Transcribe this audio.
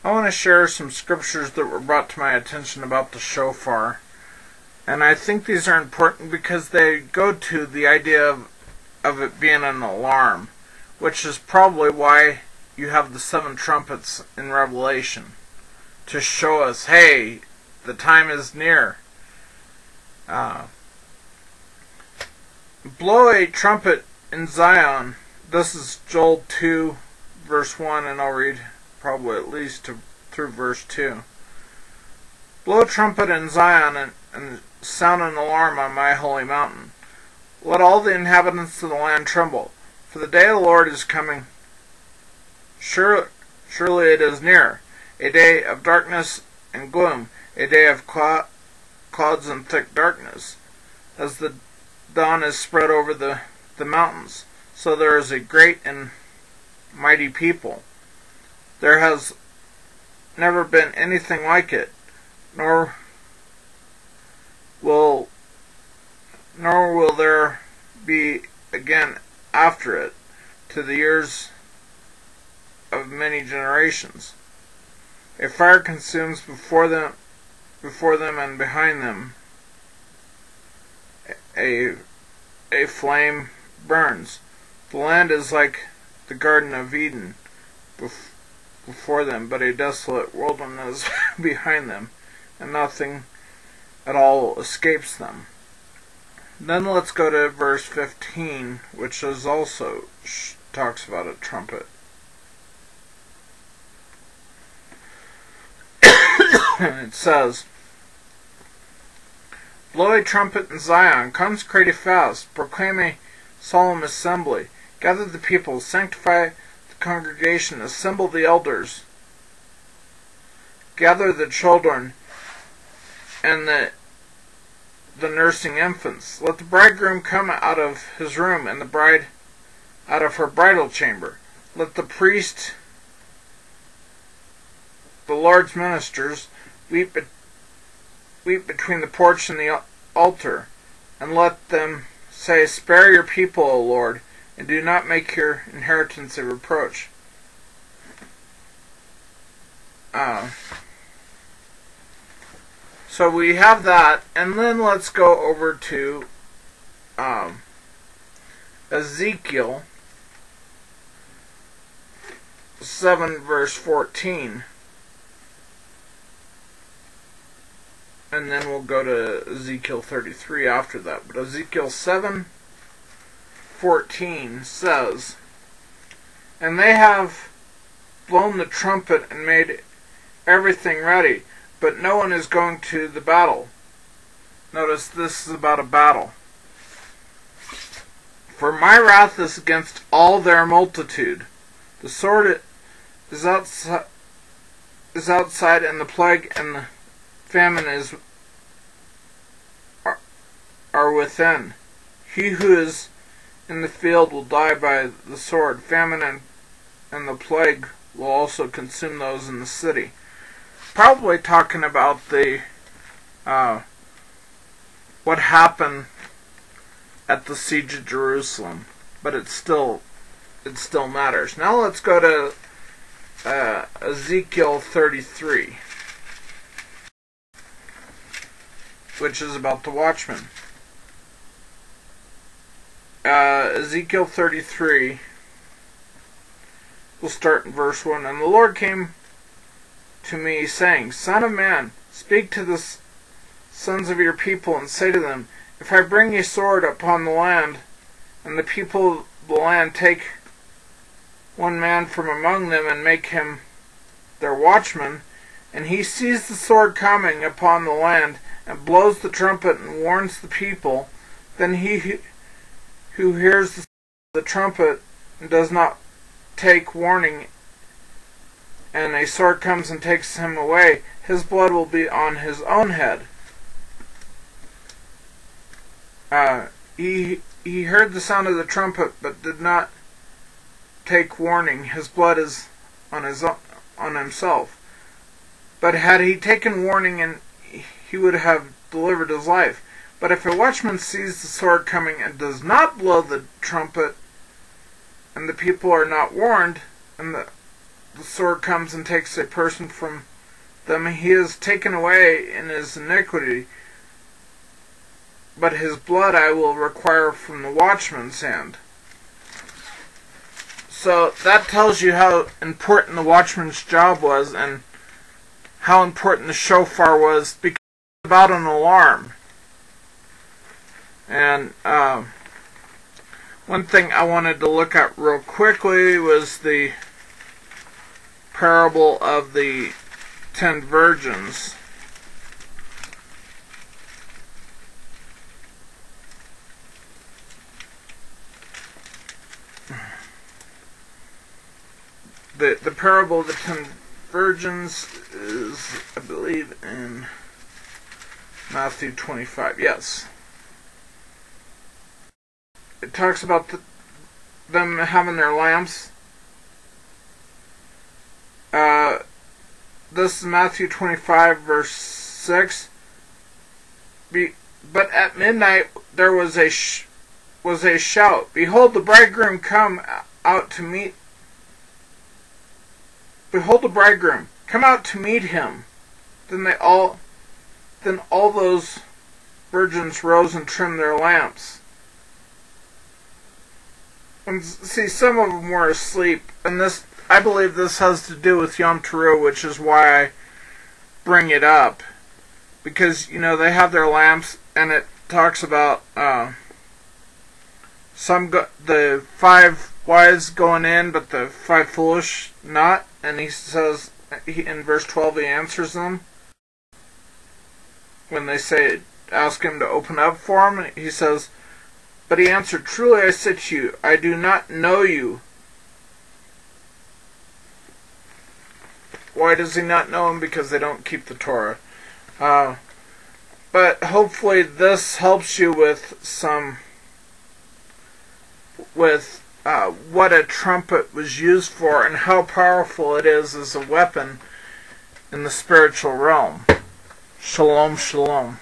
I want to share some scriptures that were brought to my attention about the shofar. And I think these are important because they go to the idea of it being an alarm, which is probably why you have the 7 trumpets in Revelation, to show us, hey, the time is near. Blow a trumpet in Zion. This is Joel 2, verse 1, and I'll read probably at least through verse 2. Blow a trumpet in Zion and sound an alarm on my holy mountain. Let all the inhabitants of the land tremble, for the day of the Lord is coming. Surely it is near, a day of darkness and gloom, a day of clouds and thick darkness. As the dawn is spread over the mountains, so there is a great and mighty people. There has never been anything like it, nor will there be again after it, to the years of many generations. A fire consumes before them and behind them. A flame burns. The land is like the Garden of Eden before them, but a desolate wilderness behind them, and nothing at all escapes them. Then let's go to verse 15, which is also talks about a trumpet. It says, blow a trumpet in Zion, consecrate a fast, proclaim a solemn assembly, gather the people, sanctify the congregation, assemble the elders, gather the children and the nursing infants. Let the bridegroom come out of his room, and the bride out of her bridal chamber. Let the priest, the Lord's ministers, weep between the porch and the altar, and let them say, spare your people, O Lord, and do not make your inheritance a reproach. So we have that, and then let's go over to Ezekiel 7 verse 14. And then we'll go to Ezekiel 33 after that. But Ezekiel 7:14 says, and they have blown the trumpet and made everything ready, but no one is going to the battle. Notice this is about a battle. For my wrath is against all their multitude. The sword is outside, and the plague and the famine are within. He who is in the field will die by the sword. Famine and the plague will also consume those in the city. Probably talking about the what happened at the siege of Jerusalem, but it still matters. Now let's go to Ezekiel 33, which is about the watchman. Ezekiel 33, we'll start in verse 1. And the Lord came to me, saying, Son of man, speak to the sons of your people, and say to them, if I bring a sword upon the land, and the people of the land take one man from among them, and make him their watchman, and he sees the sword coming upon the land, and blows the trumpet and warns the people, then he who hears the trumpet and does not take warning, and a sword comes and takes him away, his blood will be on his own head. He heard the sound of the trumpet, but did not take warning. His blood is on himself. But had he taken warning, and he would have delivered his life. But if a watchman sees the sword coming and does not blow the trumpet, and the people are not warned, and the sword comes and takes a person from them, he is taken away in his iniquity, but his blood I will require from the watchman's hand. So that tells you how important the watchman's job was and how important the shofar was, because it's about an alarm. And one thing I wanted to look at real quickly was the parable of the 10 virgins. The parable of the 10 virgins is, I believe, in Matthew 25. Yes. It talks about them having their lamps. This is Matthew 25, verse 6. But at midnight there was a shout, "Behold, the bridegroom come out to meet. Behold, the bridegroom, come out to meet him." Then all those virgins rose and trimmed their lamps. And see, some of them were asleep, and I believe this has to do with Yom Teruah, which is why I bring it up, because they have their lamps, and it talks about the 5 wise going in, but the 5 foolish not. And he says in verse 12, he answers them when they ask him to open up for him. He says, "But he answered, Truly I say to you, I do not know you." Why does he not know them? Because they don't keep the Torah. But hopefully this helps you with what a trumpet was used for and how powerful it is as a weapon in the spiritual realm. Shalom, shalom.